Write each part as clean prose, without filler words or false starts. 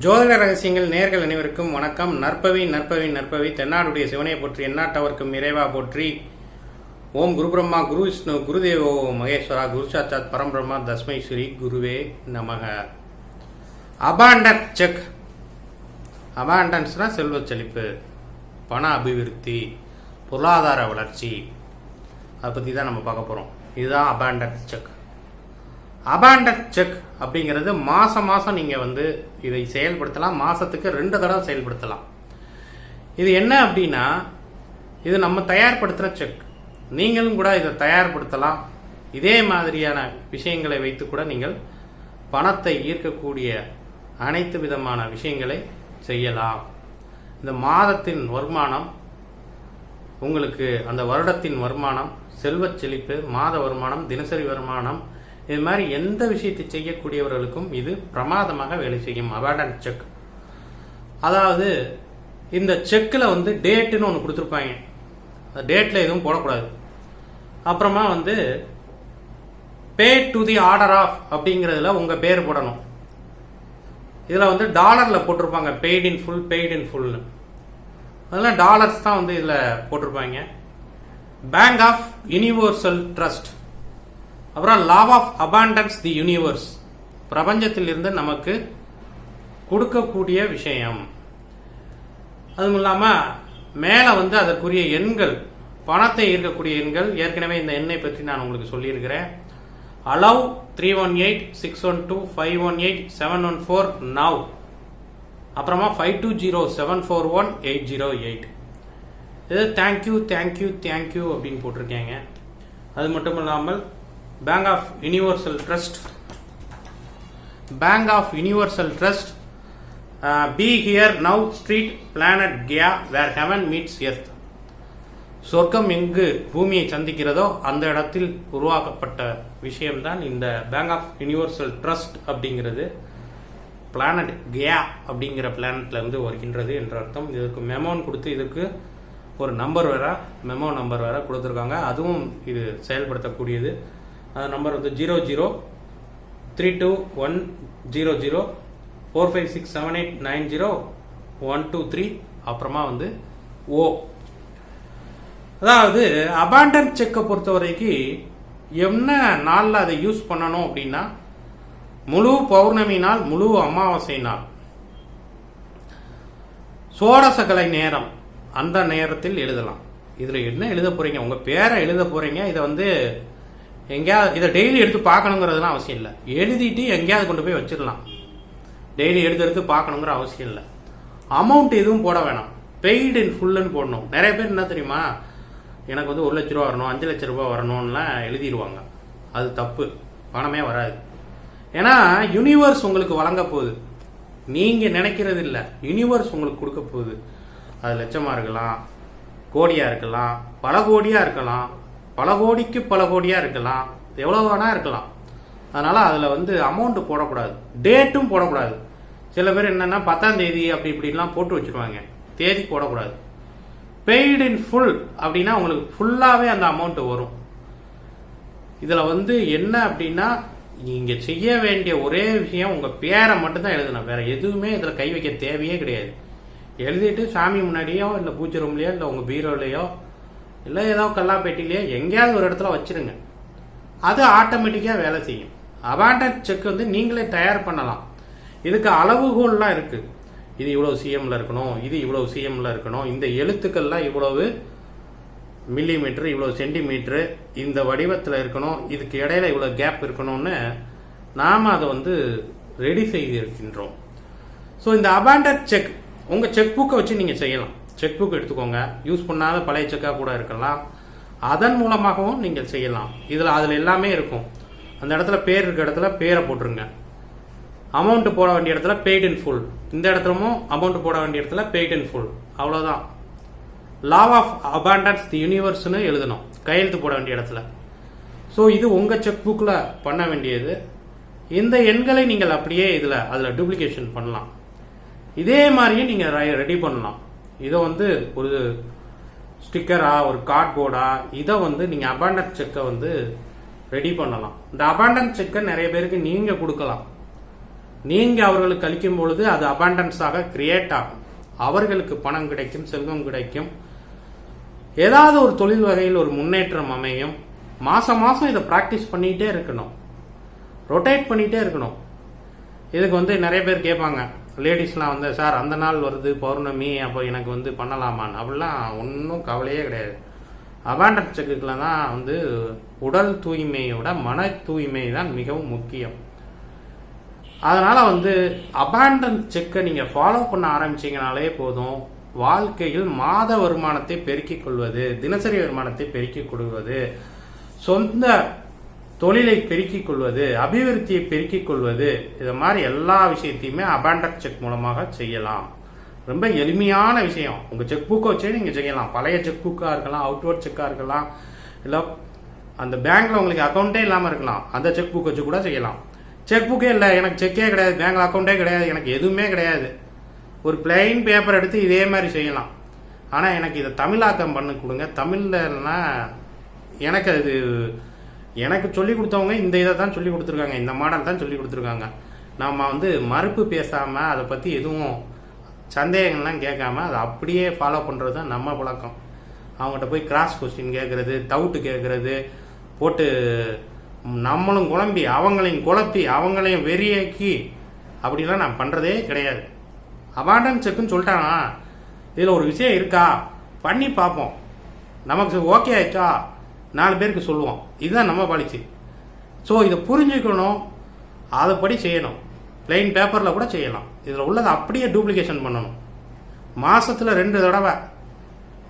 ஜோதிட ரகசியங்கள் நேர்கள் அனைவருக்கும் வணக்கம். நற்பவி நற்பவி நற்பவி தென்னாடுடைய சிவனை போற்றி எந்நாட்டவர்க்கும் இறைவா போற்றி. ஓம் குரு பிரம்மா குரு விஷ்ணு குருதேவோ மகேஸ்வரா குரு சாட்சாத் பரம்பிரம்மா தஸ்மை ஸ்ரீ குருவே நமக. Abundance check. அபாண்டன்ஸ்னா செல்வ செழிப்பு, பண அபிவிருத்தி, பொருளாதார வளர்ச்சி, அதை பற்றி தான் நம்ம பார்க்க போகிறோம். இதுதான் அபாண்டன்ஸ் செக். அபாண்டன்ஸ் செக் அப்படிங்கிறது மாதம் மாதம் நீங்கள் இதை செயல்படுத்தலாம். மாதத்துக்கு 2 தடவை செயல்படுத்தலாம். இது என்ன அப்படின்னா, இது நம்ம தயார்படுத்துகிற செக். நீங்களும் கூட இதை தயார்படுத்தலாம். இதே மாதிரியான விஷயங்களை வைத்து கூட நீங்கள் பணத்தை ஈர்க்கக்கூடிய அனைத்து விதமான விஷயங்களை செய்யலாம். இந்த மாதத்தின் வருமானம் உங்களுக்கு, அந்த வருடத்தின் வருமானம், செல்வச் செழிப்பு, மாத வருமானம், தினசரி வருமானம், இது மாதிரி எந்த விஷயத்தை செய்யக்கூடியவர்களுக்கும் இது பிரமாதமாக வேலை செய்யும். Abundance check. அதாவது இந்த செக்கில் டேட்டுன்னு ஒன்று கொடுத்துருப்பாங்க. டேட்டில் எதுவும் போடக்கூடாது. அப்புறமா pay to the order of அப்படிங்கிறதுல உங்கள் பேர் போடணும். இதில் டாலரில் போட்டிருப்பாங்க, paid in full, paid in ஃபுல்னு. அதெல்லாம் டாலர்ஸ் தான் இதில் போட்டிருப்பாங்க. பேங்க் ஆஃப் யூனிவர்சல் ட்ரஸ்ட், அப்புறம் law of abundance the universe, பிரபஞ்சத்தில் இருந்து நமக்கு கொடுக்கக்கூடிய விஷயம். அதுவும் இல்லாமல் மேலே அதற்குரிய எண்கள், பணத்தை ஈர்க்கக்கூடிய எண்கள். ஏற்கனவே இந்த எண்ணை பற்றி நான் உங்களுக்கு சொல்லியிருக்கிறேன். அலவ் 318-612-518-714 நவ், அப்புறமா 520741-808. இது தேங்க்யூ தேங்க்யூ தேங்க்யூ அப்படின்னு போட்டிருக்கேங்க. அது மட்டும் இல்லாமல் Bank of universal Trust, Bank of universal Trust, be here now street Planet Kia where heaven meets earth. சொர்க்கம் எங்கு பூமியை சந்திக்கிறதோ அந்த இடத்தில் உருவாக்கப்பட்ட விஷயம்தான் இந்த பேங்க் ஆஃப் யூனிவர்சல் ட்ரஸ்ட் அப்படிங்கிறது. பிளானட் கியா அப்படிங்கிற பிளானட்ல இருந்து வருகின்றது என்ற அர்த்தம். இதுக்கு மெமோன்னு கொடுத்து இதுக்கு ஒரு நம்பர் வேற, மெமோ நம்பர் வேற கொடுத்துருக்காங்க. அதுவும் இது செயல்படுத்தக்கூடியது. அந்த நம்பர் 0032100456789012 அப்புறமா ஓ. அதாவது அபாண்டன்ஸ் செக்கை பொறுத்த வரைக்கும் என்ன நாளில் அதை யூஸ் பண்ணணும் அப்படின்னா, முழு பௌர்ணமி நாள், முழு அமாவாசை நாள், சோடசகலை நேரம், அந்த நேரத்தில் எழுதலாம். இதில் என்ன எழுத போறீங்க, உங்கள் பேரை எழுத போறீங்க. இதை எங்கேயாவது இதை டெய்லி எடுத்து பார்க்கணுங்கிறதுலாம் அவசியம் இல்லை. எழுதிட்டு எங்கேயாவது கொண்டு போய் வச்சிடலாம். டெய்லி எடுத்து பார்க்கணுங்கிற அவசியம் இல்லை. அமௌண்ட் எதுவும் போட வேணாம். பெய்டு இன் ஃபுல்லுன்னு போடணும். நிறைய பேர் என்ன தெரியுமா, எனக்கு 1 லட்ச ரூபா வரணும், 5 லட்ச ரூபா வரணும்லாம் எழுதிடுவாங்க. அது தப்பு. பணமே வராது. ஏன்னா யூனிவர்ஸ் உங்களுக்கு வழங்க போகுது. நீங்கள் நினைக்கிறது இல்லை, யூனிவர்ஸ் உங்களுக்கு கொடுக்க போகுது. அது லட்சமாக இருக்கலாம், கோடியாக இருக்கலாம், பல கோடியாக இருக்கலாம், பல கோடிக்கு பல கோடியாக இருக்கலாம், எவ்வளோ வேணா இருக்கலாம். அதனால் அதில் அமௌண்ட்டு போடக்கூடாது, டேட்டும் போடக்கூடாது. சில பேர் என்னென்னா 10ஆம் தேதி அப்படி இப்படிலாம் போட்டு வச்சுருவாங்க, தேதி போடக்கூடாது. பெய்டு இன் ஃபுல் அப்படின்னா உங்களுக்கு ஃபுல்லாகவே அந்த அமௌண்ட்டு வரும். இதில் என்ன அப்படின்னா, நீங்கள் செய்ய வேண்டிய ஒரே விஷயம் உங்கள் பேரை மட்டும்தான் எழுதணும். வேறு எதுவுமே இதில் கை வைக்க தேவையே கிடையாது. எழுதிட்டு சாமி முன்னாடியோ இல்லை பூஜை ரூம்லையோ இல்லை உங்கள் பீரோலையோ இல்லை ஏதோ கல்லாப்பேட்டிலையோ எங்கேயாவது ஒரு இடத்துல வச்சிருங்க. அது ஆட்டோமேட்டிக்காக வேலை செய்யும். அபாண்டன்ஸ் செக் நீங்களே தயார் பண்ணலாம். இதுக்கு அளவுகோல்லாம் இருக்கு. இது இவ்வளவு சிஎம்ல இருக்கணும், இது இவ்வளவு சிஎம்ல இருக்கணும், இந்த எழுத்துக்கள்லாம் இவ்வளவு மில்லிமீட்டர், இவ்வளவு சென்டிமீட்டர், இந்த வடிவத்தில் இருக்கணும், இதுக்கு இடையில இவ்வளவு கேப் இருக்கணும்னு நாம அதை ரெடி செய்து இருக்கின்றோம். ஸோ இந்த அபாண்டன்ஸ் செக் உங்க செக் புக்கை வச்சு நீங்க செய்யலாம். செக் புக் எடுத்துக்கோங்க. யூஸ் பண்ணாத பழைய செக்காக கூட இருக்கலாம். அதன் மூலமாகவும் நீங்கள் செய்யலாம். அதில் எல்லாமே இருக்கும். அந்த இடத்துல பேர் இருக்க இடத்துல பேரை போட்டுருங்க. அமௌண்ட் போட வேண்டிய இடத்துல பெய்ட் இன் ஃபுல், இந்த இடத்துலமும் அமௌண்ட் போட வேண்டிய இடத்துல பெய்ட் இன் ஃபுல். அவ்வளோதான். லா ஆஃப் அபாண்டன்ஸ் தி யூனிவர்ஸ்னு எழுதணும் கையெழுத்து போட வேண்டிய இடத்துல. ஸோ இது உங்கள் செக் புக்கில் பண்ண வேண்டியது. இந்த எண்களை நீங்கள் அப்படியே அதில் டூப்ளிகேஷன் பண்ணலாம். இதே மாதிரியே நீங்கள் ரெடி பண்ணலாம். இதை ஒரு ஸ்டிக்கரா, ஒரு கார்ட்போர்டா, இதை நீங்கள் அபாண்டன்ஸ் செக்கை ரெடி பண்ணலாம். இந்த அபாண்டன்ஸ் செக்கை நிறைய பேருக்கு நீங்கள் கொடுக்கலாம். நீங்கள் அவர்களுக்கு அளிக்கும் பொழுது அது அபாண்டன்ஸாக கிரியேட் ஆகும். அவர்களுக்கு பணம் கிடைக்கும், செல்வம் கிடைக்கும், ஏதாவது ஒரு தொழில் வகையில் ஒரு முன்னேற்றம் அமையும். மாதம் மாதம் இதை ப்ராக்டிஸ் பண்ணிகிட்டே இருக்கணும், ரொட்டேட் பண்ணிகிட்டே இருக்கணும். இதுக்கு நிறைய பேர் கேட்பாங்க, லேடிஸ்லாம் சார் அந்த நாள் வருது பௌர்ணமி, அப்போ எனக்கு பண்ணலாமான்னு. அப்படிலாம் ஒன்றும் கவலையே கிடையாது. அபாண்டன்ஸ் செக்குக்குள்ள தான் உடல் தூய்மையோட மன தூய்மை தான் மிகவும் முக்கியம். அதனால் அபாண்டன்ஸ் செக்கை நீங்கள் ஃபாலோ பண்ண ஆரம்பிச்சிங்கனாலே போதும். வாழ்க்கையில் மாத வருமானத்தை பெருக்கிக் கொள்வது, தினசரி வருமானத்தை பெருக்கிக் கொள்வது, சொந்த தொழிலை பெருக்கிக் கொள்வது, அபிவிருத்தியை பெருக்கிக் கொள்வது, இது மாதிரி எல்லா விஷயத்தையுமே அபாண்டன்ஸ் செக் மூலமாக செய்யலாம். ரொம்ப எளிமையான விஷயம். உங்கள் செக் புக்கை வச்சே நீங்கள் செய்யலாம். பழைய செக் புக்காக இருக்கலாம், அவுட்வர்ட் செக்காக இருக்கலாம், இல்லை அந்த பேங்க்கில் உங்களுக்கு அக்கௌண்ட்டே இல்லாமல் இருக்கலாம், அந்த செக் புக் வச்சு கூட செய்யலாம். செக் புக்கே இல்லை, எனக்கு செக்கே கிடையாது, பேங்க் அக்கௌண்ட்டே கிடையாது, எனக்கு எதுவுமே கிடையாது, ஒரு பிளைன் பேப்பர் எடுத்து இதே மாதிரி செய்யலாம். ஆனால் எனக்கு இதை தமிழாக்கம் பண்ணி கொடுங்க. தமிழ்லன்னா எனக்கு எனக்கு சொல்லிக் கொடுத்தவங்க இந்த இதை தான் சொல்லி கொடுத்துருக்காங்க, இந்த மாடல் தான் சொல்லி கொடுத்துருக்காங்க. நம்ம மறுப்பு பேசாமல் அதை பற்றி எதுவும் சந்தேகங்கள்லாம் கேட்காம அதை அப்படியே ஃபாலோ பண்ணுறது தான் நம்ம பழக்கம். அவங்ககிட்ட போய் கிராஸ் கொஸ்டின் கேட்குறது, டவுட்டு கேட்குறது, போட்டு நம்மளும் குழம்பி அவங்களையும் குழப்பி அவங்களையும் வெறியாக்கி அப்படிலாம் நான் பண்ணுறதே கிடையாது. அபாண்டன்ஸ் செக்குன்னு சொல்லிட்டானா இதில் ஒரு விஷயம் இருக்கா பண்ணி பார்ப்போம், நமக்கு ஓகே ஆயிடுச்சா 4 பேருக்கு சொல்லுவோம். இதுதான் நம்ம பாலிசி. ஸோ இதை புரிஞ்சுக்கணும், அதைப்படி செய்யணும். பிளைன் பேப்பரில் கூட செய்யலாம். இதில் உள்ளதை அப்படியே டூப்ளிகேஷன் பண்ணணும். மாதத்தில் 2 தடவை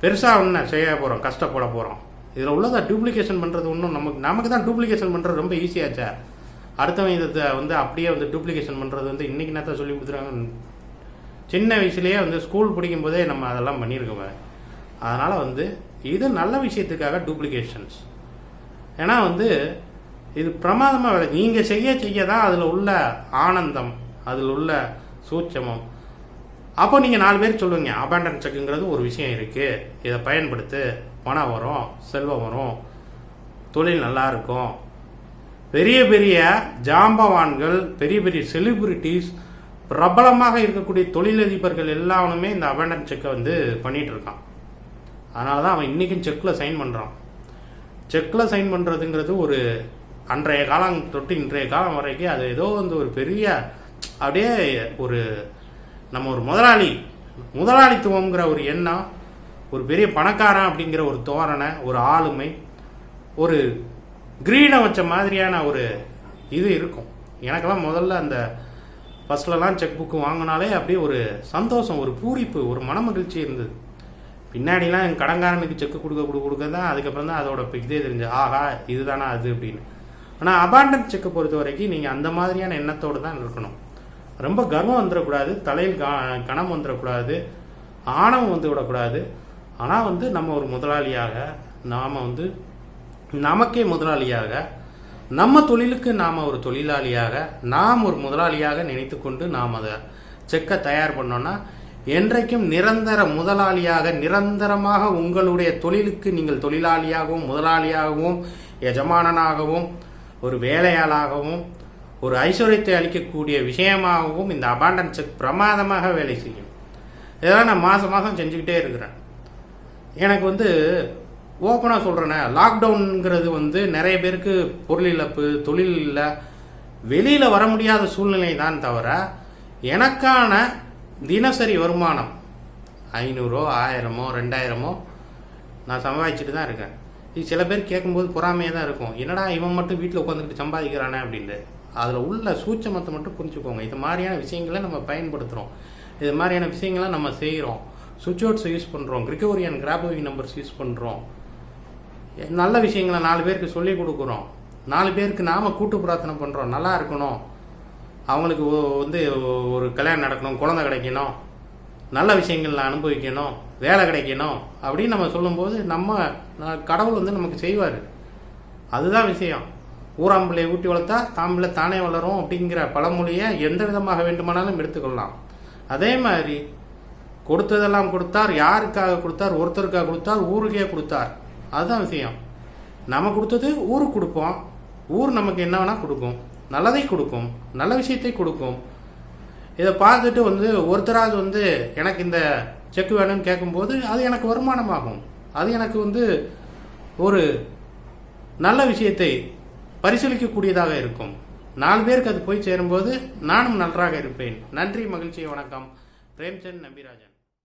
பெருசாக ஒன்று செய்ய போகிறோம், கஷ்டப்பட போகிறோம். இதில் உள்ளதை டூப்ளிகேஷன் பண்ணுறது ஒன்றும் நமக்கு தான் டூப்ளிகேஷன் பண்ணுறது ரொம்ப ஈஸியாச்சா. அடுத்தவங்க இதை அப்படியே டூப்ளிகேஷன் பண்ணுறது இன்றைக்கி நேரத்தை சொல்லி கொடுத்துருக்காங்க. சின்ன வயசுலேயே ஸ்கூல் படிக்கும் போதே நம்ம அதெல்லாம் பண்ணியிருக்கோம். அதனால் இது நல்ல விஷயத்துக்காக டூப்ளிகேஷன்ஸ். ஏன்னா இது பிரமாதமாக வேலை. நீங்கள் செய்ய தான் அதில் உள்ள ஆனந்தம், அதில் உள்ள சூட்சமம். அப்போ நீங்கள் 4 பேர் சொல்லுவீங்க அபாண்டன்ஸ் செக்குங்கிறது ஒரு விஷயம் இருக்குது, இதை பயன்படுத்து, பணம் வரும், செல்வம் வரும், தொழில் நல்லா இருக்கும். பெரிய பெரிய ஜாம்பவான்கள், பெரிய பெரிய செலிபிரிட்டிஸ், பிரபலமாக இருக்கக்கூடிய தொழிலதிபர்கள் எல்லாருமே இந்த அபாண்டன்ஸ் செக்கை பண்ணிட்டு இருக்கான். அதனால தான் அவன் இன்றைக்கும் செக்கில் சைன் பண்ணுறான். செக்கில் சைன் பண்ணுறதுங்கிறது ஒரு அன்றைய காலம் தொட்டு இன்றைய காலம் வரைக்கும் அது ஏதோ ஒரு பெரிய அப்படியே ஒரு நம்ம ஒரு முதலாளித்துவங்கிற ஒரு எண்ணம், ஒரு பெரிய பணக்காரன் அப்படிங்கிற ஒரு தோரணை, ஒரு ஆளுமை, ஒரு கிரீனை வச்ச மாதிரியான ஒரு இது இருக்கும். எனக்கெல்லாம் முதல்ல அந்த ஃபஸ்ட்லலாம் செக் புக்கு வாங்கினாலே அப்படியே ஒரு சந்தோஷம், ஒரு பூரிப்பு, ஒரு மனமகிழ்ச்சி இருந்தது. பின்னாடிலாம் என் கடன்காரனுக்கு செக்கு கொடுக்க தான் அதுக்கப்புறம் தான் அதோட இதே தெரிஞ்சு, ஆஹா இதுதானா அது அப்படின்னு. ஆனால் அபாண்டன்ஸ் செக்கை பொறுத்த வரைக்கும் நீங்கள் அந்த மாதிரியான எண்ணத்தோடு தான் இருக்கணும். ரொம்ப கர்வம் வந்துடக்கூடாது, தலையில் கணம் வந்துடக்கூடாது, ஆணவம் விடக்கூடாது. ஆனால் நம்ம ஒரு முதலாளியாக, நாம் நமக்கே முதலாளியாக, நம்ம தொழிலுக்கு நாம் ஒரு தொழிலாளியாக, நாம் ஒரு முதலாளியாக நினைத்து கொண்டு நாம் அதை செக்கை தயார் பண்ணோன்னா என்றைக்கும் நிரந்தர முதலாளியாக, நிரந்தரமாக உங்களுடைய தொழிலுக்கு நீங்கள் தொழிலாளியாகவும் முதலாளியாகவும் எஜமானனாகவும் ஒரு வேலையாளாகவும் ஒரு ஐஸ்வர்யத்தை அளிக்கக்கூடிய விஷயமாகவும் இந்த அபாண்டன்ஸ் செக் பிரமாதமாக வேலை செய்யும். இதெல்லாம் நான் மாதம் செஞ்சுக்கிட்டே இருக்கிறேன். எனக்கு ஓப்பனாக சொல்கிறேனே, லாக்டவுனுங்கிறது நிறைய பேருக்கு பொருள் இழப்பு, தொழில் இல்லை, வெளியில் வர முடியாத சூழ்நிலை தான் தவிர எனக்கான தினசரி வருமானம் 500, 1000, 2000 நான் சம்பாதிச்சுட்டு தான் இருக்கேன். இது சில பேர் கேட்கும்போது பொறாமையாக தான் இருக்கும், என்னடா இவன் மட்டும் வீட்டில் உட்காந்துக்கிட்டு சம்பாதிக்கிறானே அப்படின்ட்டு. அதில் உள்ள சூட்சமத்தை மட்டும் புரிஞ்சுக்கோங்க. இது மாதிரியான விஷயங்களை நம்ம பயன்படுத்துகிறோம், இது மாதிரியான விஷயங்களை நம்ம செய்கிறோம். சுவிட்ச் வேர்ட்ஸ் யூஸ் பண்ணுறோம், கிரிகோரியன் கிராபோவிக் நம்பர்ஸ் யூஸ் பண்ணுறோம், நல்ல விஷயங்களை 4 பேருக்கு சொல்லிக் கொடுக்குறோம், 4 பேருக்கு நாம் கூட்டு பிரார்த்தனை பண்ணுறோம், நல்லா இருக்கணும், அவங்களுக்கு ஒரு கல்யாணம் நடக்கணும், குழந்தை கிடைக்கணும், நல்ல விஷயங்கள் அனுபவிக்கணும், வேலை கிடைக்கணும் அப்படின்னு நம்ம சொல்லும்போது கடவுள் நமக்கு செய்வார். அதுதான் விஷயம். ஊராம்பிள்ளையை ஊட்டி வளர்த்தா தாம்பிள்ளை தானே வளரும் அப்படிங்கிற பழமொழியை எந்த விதமாக வேண்டுமானாலும் எடுத்துக்கொள்ளலாம். அதே மாதிரி கொடுத்ததெல்லாம் கொடுத்தார், யாருக்காக கொடுத்தார், ஒருத்தருக்காக கொடுத்தார், ஊருக்கே கொடுத்தார். அதுதான் விஷயம். நம்ம கொடுத்தது ஊருக்கு கொடுப்போம், ஊர் நமக்கு என்ன வேணால் கொடுக்கும், நல்லதை கொடுக்கும், நல்ல விஷயத்தை கொடுக்கும். இதை பார்த்துட்டு ஒருத்தராவது எனக்கு இந்த செக் வேணும்னு கேட்கும்போது அது எனக்கு வருமானமாகும். அது எனக்கு ஒரு நல்ல விஷயத்தை பரிசீலிக்கக்கூடியதாக இருக்கும். 4 பேருக்கு அது போய் சேரும்போது நானும் நன்றாக இருப்பேன். நன்றி, மகிழ்ச்சி, வணக்கம். பிரேம்சந்த், நம்பிராஜன்.